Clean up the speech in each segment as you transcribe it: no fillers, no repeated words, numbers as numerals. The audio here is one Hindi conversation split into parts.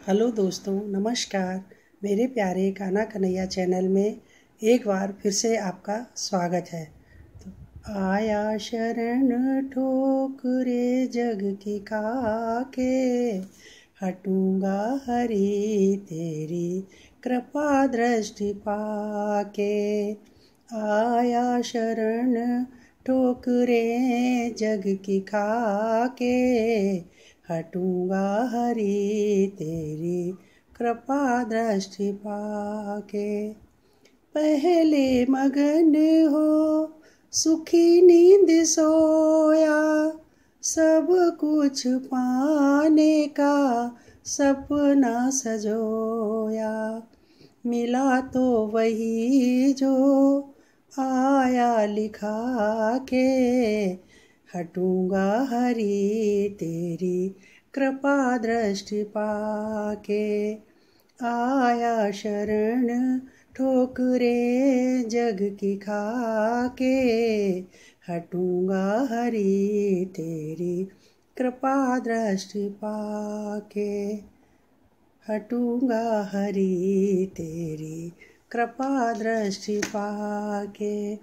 हेलो दोस्तों, नमस्कार। मेरे प्यारे कान्हा कन्हैया चैनल में एक बार फिर से आपका स्वागत है। तो आया शरण ठोकरे जग की खाके, हटूंगा हरि तेरी कृपा दृष्टि पाके। आया शरण ठोकरे जग की खाके, हटूंगा हरि तेरी कृपा दृष्टि पाके। पहले मगन हो सुखी नींद सोया, सब कुछ पाने का सपना सजोया। मिला तो वही जो आया लिखा के, हटूंगा हरि तेरी कृपा दृष्टि पाके। आया शरण ठोकरे जग की खाके, हटूंगा हरि तेरी कृपा दृष्टि पाके। हटूंगा हरि तेरी कृपा दृष्टि पाके।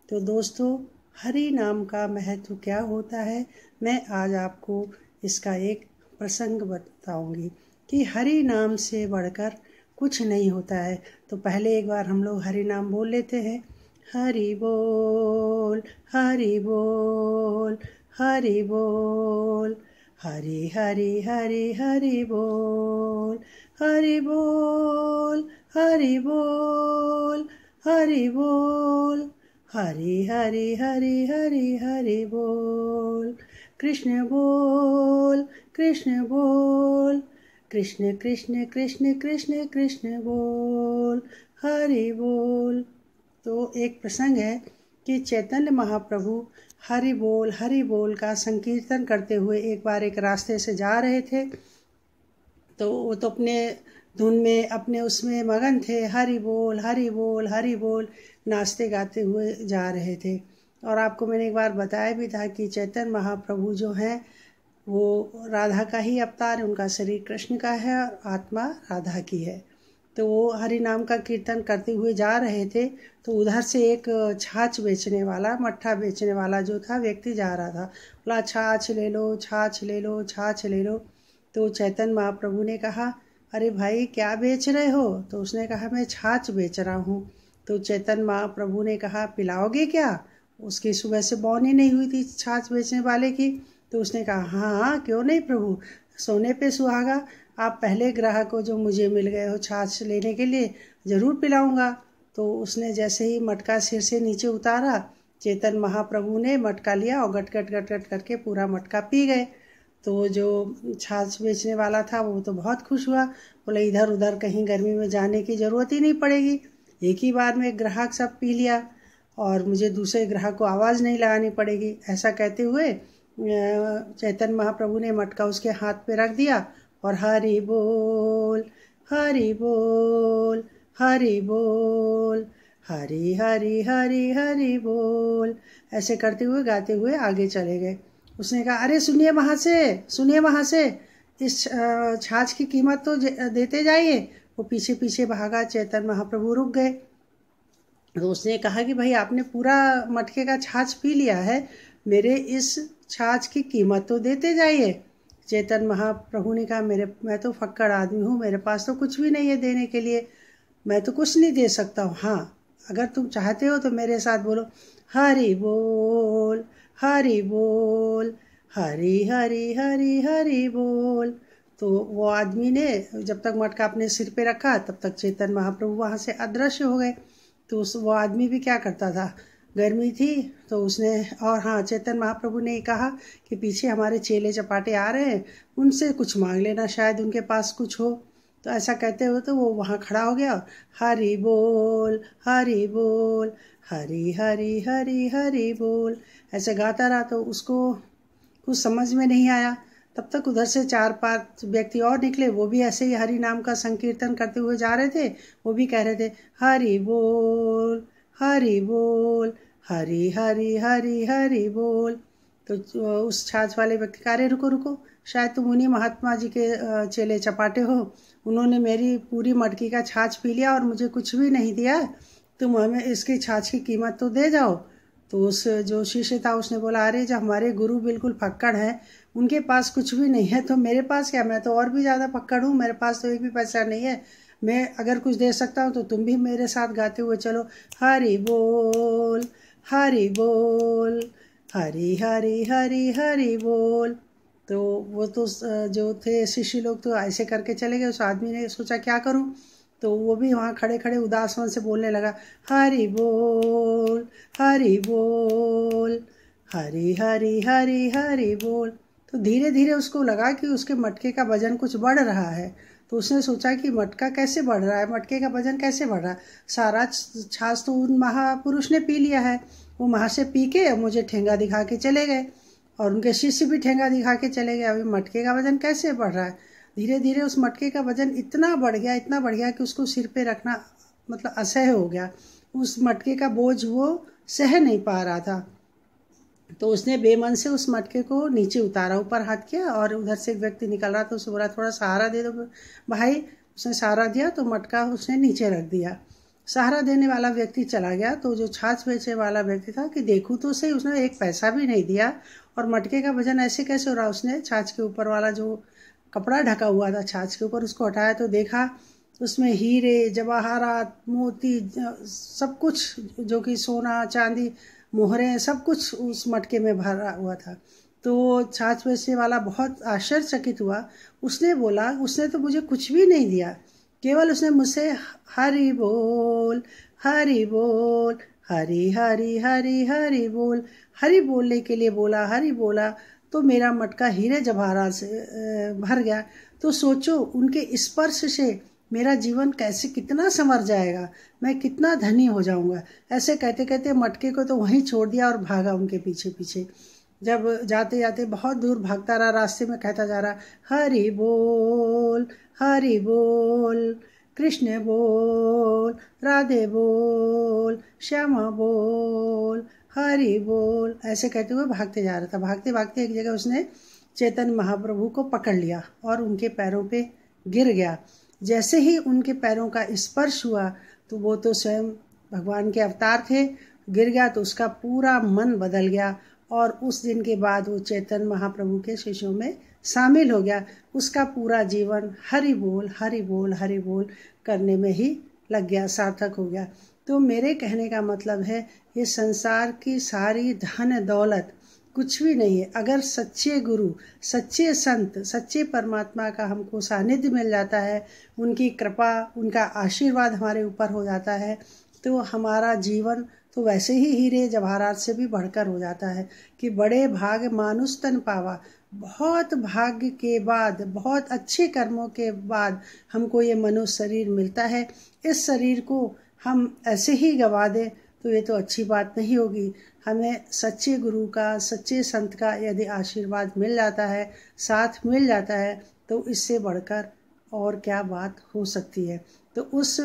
तो दोस्तों, हरि नाम का महत्व क्या होता है, मैं आज आपको इसका एक प्रसंग बताऊंगी कि हरि नाम से बढ़कर कुछ नहीं होता है। तो पहले एक बार हम लोग हरि नाम बोल लेते हैं। हरि बोल, हरि बोल, हरि बोल, हरि हरि हरि हरि बोल, हरि बोल, हरि बोल, हरि बोल, हरि हरि हरि हरि हरि बोल। कृष्ण बोल, कृष्ण बोल, कृष्ण कृष्ण कृष्ण कृष्ण कृष्ण बोल, हरि बोल। तो एक प्रसंग है कि चैतन्य महाप्रभु हरि बोल का संकीर्तन करते हुए एक बार एक रास्ते से जा रहे थे। तो वो तो अपने धुन में, अपने उसमें मगन थे। हरि बोल, हरि बोल, हरि बोल नाचते गाते हुए जा रहे थे। और आपको मैंने एक बार बताया भी था कि चैतन्य महाप्रभु जो हैं वो राधा का ही अवतार है। उनका शरीर कृष्ण का है और आत्मा राधा की है। तो वो हरि नाम का कीर्तन करते हुए जा रहे थे। तो उधर से एक छाछ बेचने वाला, मट्ठा बेचने वाला जो था व्यक्ति जा रहा था। बोला, छाछ ले लो, छाछ ले लो, छाछ ले लो। तो चैतन्य महाप्रभु ने कहा, अरे भाई क्या बेच रहे हो? तो उसने कहा, मैं छाछ बेच रहा हूँ। तो चैतन्य महाप्रभु ने कहा, पिलाओगे क्या? उसकी सुबह से बौनी नहीं हुई थी छाछ बेचने वाले की। तो उसने कहा, हाँ हाँ, क्यों नहीं प्रभु, सोने पे सुहागा। आप पहले ग्राहक हो जो मुझे मिल गए हो छाछ लेने के लिए, ज़रूर पिलाऊंगा। तो उसने जैसे ही मटका सिर से नीचे उतारा, चैतन्य महाप्रभु ने मटका लिया और गट गट गट गट करके पूरा मटका पी गए। तो जो छाछ बेचने वाला था वो तो बहुत खुश हुआ। बोला, इधर उधर कहीं गर्मी में जाने की ज़रूरत ही नहीं पड़ेगी, एक ही बार में ग्राहक सब पी लिया और मुझे दूसरे ग्राहक को आवाज़ नहीं लगानी पड़ेगी। ऐसा कहते हुए चैतन्य महाप्रभु ने मटका उसके हाथ पे रख दिया और हरि बोल, हरि बोल, हरि बोल, हरि हरि हरि हरि बोल, ऐसे करते हुए गाते हुए आगे चले गए। उसने कहा, अरे सुनिए वहाँ से, सुनिए वहाँ से, इस छाछ की कीमत तो देते जाइए। वो पीछे पीछे भागा। चैतन्य महाप्रभु रुक गए। तो उसने कहा कि भाई आपने पूरा मटके का छाछ पी लिया है, मेरे इस छाछ की कीमत तो देते जाइए। चैतन्य महाप्रभु ने कहा, मैं तो फक्कड़ आदमी हूँ, मेरे पास तो कुछ भी नहीं है देने के लिए, मैं तो कुछ नहीं दे सकता हूँ। हाँ, अगर तुम चाहते हो तो मेरे साथ बोलो, हरि बोल, हरि बोल, हरि हरि हरि हरि बोल। तो वो आदमी ने जब तक मटका अपने सिर पे रखा तब तक चैतन्य महाप्रभु वहाँ से अदृश्य हो गए। तो वो आदमी भी क्या करता था, गर्मी थी तो उसने, और हाँ, चैतन्य महाप्रभु ने कहा कि पीछे हमारे चेले चपाटे आ रहे हैं, उनसे कुछ मांग लेना, शायद उनके पास कुछ हो। तो ऐसा कहते हुए तो वो वहाँ खड़ा हो गया। हरि बोल, हरि बोल, हरि हरि हरि हरि बोल, ऐसे गाता रहा। तो उसको कुछ समझ में नहीं आया। तब तक उधर से 4-5 व्यक्ति और निकले, वो भी ऐसे ही हरि नाम का संकीर्तन करते हुए जा रहे थे। वो भी कह रहे थे, हरि बोल, हरि बोल, हरि हरि हरि हरि बोल। तो उस छाछ वाले व्यक्ति कह रहे, रुको रुको, शायद तुम उन्हीं महात्मा जी के चेले चपाटे हो। उन्होंने मेरी पूरी मटकी का छाछ पी लिया और मुझे कुछ भी नहीं दिया। तुम हमें इसकी छाछ की कीमत तो दे जाओ। तो उस जो शिष्य था उसने बोला, अरे जब हमारे गुरु बिल्कुल फक्कड़ हैं, उनके पास कुछ भी नहीं है तो मेरे पास क्या, मैं तो और भी ज़्यादा फक्कड़ हूँ, मेरे पास तो एक भी पैसा नहीं है। मैं अगर कुछ दे सकता हूँ तो तुम भी मेरे साथ गाते हुए चलो, हरि बोल हरि बोल, हरि हरि हरि हरि बोल। तो वो तो जो थे शिष्य लोग तो ऐसे करके चले गए। उस आदमी ने सोचा क्या करूं, तो वो भी वहाँ खड़े खड़े उदास मन से बोलने लगा, हरि बोल हरि बोल, हरि हरि हरि हरि बोल। तो धीरे धीरे उसको लगा कि उसके मटके का वजन कुछ बढ़ रहा है। तो उसने सोचा कि मटका कैसे बढ़ रहा है, मटके का वजन कैसे बढ़ रहा है। सारा छाछ तो उन महापुरुष ने पी लिया है। वो वहाँ से पी के मुझे ठेंगा दिखा के चले गए और उनके शिष्य भी ठेंगा दिखा के चले गए। अभी मटके का वजन कैसे बढ़ रहा है। धीरे धीरे उस मटके का वजन इतना बढ़ गया, इतना बढ़ गया कि उसको सिर पे रखना मतलब असह्य हो गया। उस मटके का बोझ वो सह नहीं पा रहा था। तो उसने बेमन से उस मटके को नीचे उतारा, ऊपर हाथ किया और उधर से एक व्यक्ति निकल रहा था, उसे बोला थोड़ा सहारा दे दो भाई। उसने सहारा दिया तो मटका उसने नीचे रख दिया। सहारा देने वाला व्यक्ति चला गया तो जो छाछ बेचने वाला व्यक्ति था कि देखूं तो सही, उसने एक पैसा भी नहीं दिया और मटके का वजन ऐसे कैसे हो रहा। उसने छाछ के ऊपर वाला जो कपड़ा ढका हुआ था छाछ के ऊपर, उसको हटाया तो देखा उसमें हीरे जवाहरात मोती सब कुछ, जो कि सोना चांदी मोहरे सब कुछ उस मटके में भरा हुआ था। तो छाछ बेचने वाला बहुत आश्चर्यचकित हुआ। उसने बोला, उसने तो मुझे कुछ भी नहीं दिया, केवल उसने मुझसे हरि बोल हरि बोल, हरि हरि हरि हरि बोल, हरि बोलने के लिए बोला, हरि बोला तो मेरा मटका हीरे जवाहरात से भर गया। तो सोचो उनके स्पर्श से मेरा जीवन कैसे कितना संवर जाएगा, मैं कितना धनी हो जाऊंगा। ऐसे कहते कहते मटके को तो वहीं छोड़ दिया और भागा उनके पीछे पीछे। जब जाते जाते बहुत दूर भागता रहा, रास्ते में कहता जा रहा, हरि बोल हरि बोल, कृष्ण बोल राधे बोल, श्यामा बोल, हरि बोल। ऐसे कहते हुए भागते जा रहा था। भागते भागते एक जगह उसने चैतन्य महाप्रभु को पकड़ लिया और उनके पैरों पे गिर गया। जैसे ही उनके पैरों का स्पर्श हुआ तो वो तो स्वयं भगवान के अवतार थे। गिर गया तो उसका पूरा मन बदल गया और उस दिन के बाद वो चैतन्य महाप्रभु के शिष्यों में शामिल हो गया। उसका पूरा जीवन हरि बोल हरि बोल हरि बोल करने में ही लग गया, सार्थक हो गया। तो मेरे कहने का मतलब है, ये संसार की सारी धन दौलत कुछ भी नहीं है। अगर सच्चे गुरु, सच्चे संत, सच्चे परमात्मा का हमको सानिध्य मिल जाता है, उनकी कृपा, उनका आशीर्वाद हमारे ऊपर हो जाता है, तो हमारा जीवन तो वैसे ही हीरे जवाहरात से भी बढ़कर हो जाता है कि बड़े भाग मानुष तन पावा। बहुत भाग्य के बाद, बहुत अच्छे कर्मों के बाद हमको ये मनुष्य शरीर मिलता है। इस शरीर को हम ऐसे ही गंवा दें तो ये तो अच्छी बात नहीं होगी। हमें सच्चे गुरु का, सच्चे संत का यदि आशीर्वाद मिल जाता है, साथ मिल जाता है, तो इससे बढ़कर और क्या बात हो सकती है। तो उस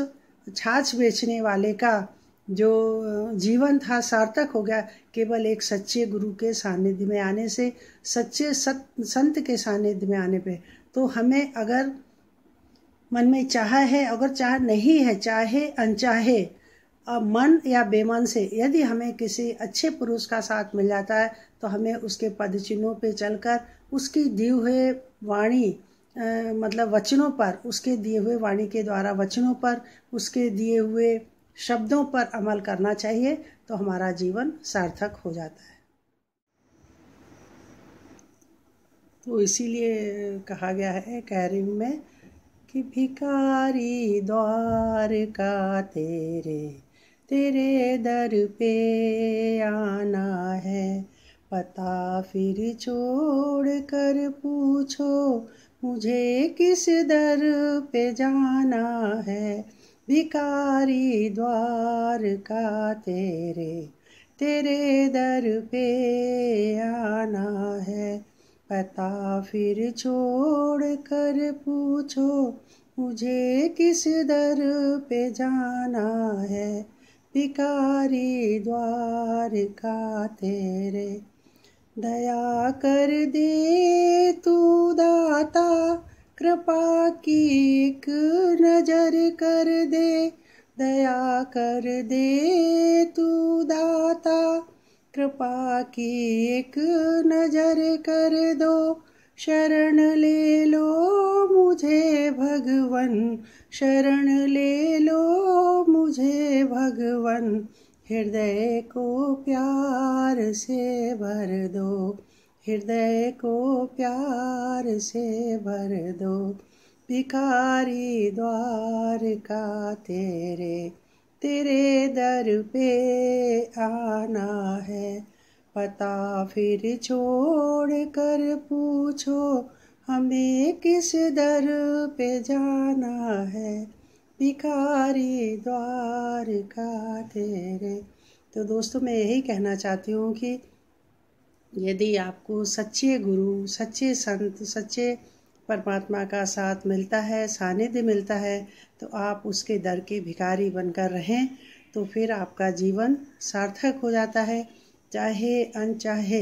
छाछ बेचने वाले का जो जीवन था सार्थक हो गया, केवल एक सच्चे गुरु के सानिध्य में आने से, सच्चे संत के सानिध्य में आने पे। तो हमें अगर मन में चाह है, अगर चाह नहीं है, चाहे अनचाहे, मन या बेमन से यदि हमें किसी अच्छे पुरुष का साथ मिल जाता है तो हमें उसके पद चिन्हों पे चलकर उसकी दिए हुए वाणी मतलब वचनों पर, उसके दिए हुए वाणी के द्वारा वचनों पर, उसके दिए हुए शब्दों पर अमल करना चाहिए, तो हमारा जीवन सार्थक हो जाता है। तो इसीलिए कहा गया है, कह रही हूँ मैं कि भिखारी द्वार का तेरे तेरे दर पे आना है, पता फिर छोड़ कर पूछो मुझे किस दर पे जाना है। भिखारी द्वार का तेरे तेरे दर पे आना है, पता फिर छोड़ कर पूछो मुझे किस दर पे जाना है। भिखारी द्वार का तेरे। दया कर दे तू दाता, कृपा की एक नजर कर दे। दया कर दे तू दाता, कृपा की एक नजर कर दो। शरण ले लो मुझे भगवन, शरण ले लो मुझे भगवन। हृदय को प्यार से भर दो, हृदय को प्यार से भर दो। भिखारी द्वार का तेरे, तेरे दर पे आना है। पता फिर छोड़ कर पूछो, हमें किस दर पे जाना है। भिखारी द्वार का तेरे। तो दोस्तों, मैं यही कहना चाहती हूँ कि यदि आपको सच्चे गुरु, सच्चे संत, सच्चे परमात्मा का साथ मिलता है, सानिध्य मिलता है, तो आप उसके दर के भिखारी बनकर रहें, तो फिर आपका जीवन सार्थक हो जाता है। चाहे अनचाहे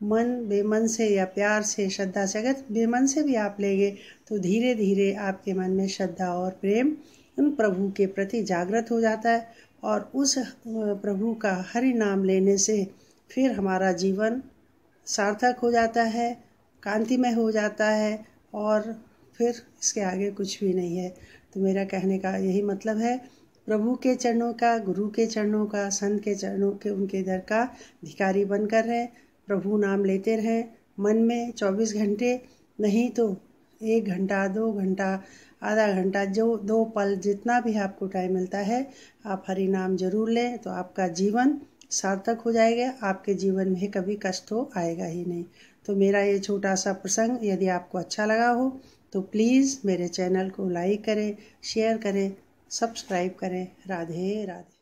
मन बेमन से या प्यार से, श्रद्धा से, अगर बेमन से भी आप लेंगे तो धीरे धीरे आपके मन में श्रद्धा और प्रेम उन प्रभु के प्रति जागृत हो जाता है, और उस प्रभु का हरि नाम लेने से फिर हमारा जीवन सार्थक हो जाता है, कांतिमय हो जाता है, और फिर इसके आगे कुछ भी नहीं है। तो मेरा कहने का यही मतलब है, प्रभु के चरणों का, गुरु के चरणों का, संत के चरणों के, उनके दर का भिखारी बनकर रहें। प्रभु नाम लेते रहें मन में 24 घंटे, नहीं तो 1 घंटा, 2 घंटा, आधा घंटा, जो 2 पल, जितना भी आपको टाइम मिलता है, आप हरि नाम जरूर लें, तो आपका जीवन सार्थक हो जाएगा। आपके जीवन में कभी कष्ट तो आएगा ही नहीं। तो मेरा ये छोटा सा प्रसंग यदि आपको अच्छा लगा हो तो प्लीज़ मेरे चैनल को लाइक करें, शेयर करें, सब्सक्राइब करें। राधे राधे।